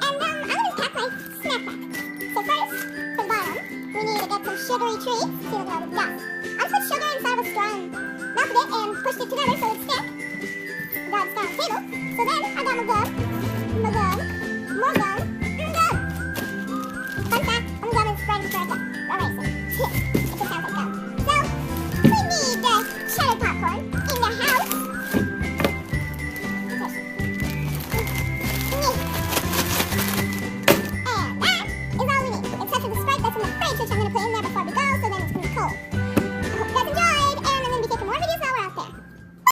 I'm gonna pack my snack pack. So first, for the bottom, we need to get some sugary treats. See, look at all the dust. I put sugar inside of a straw and melted it and pushed it together so it stick. I got a straw on the table. So then I got my glove.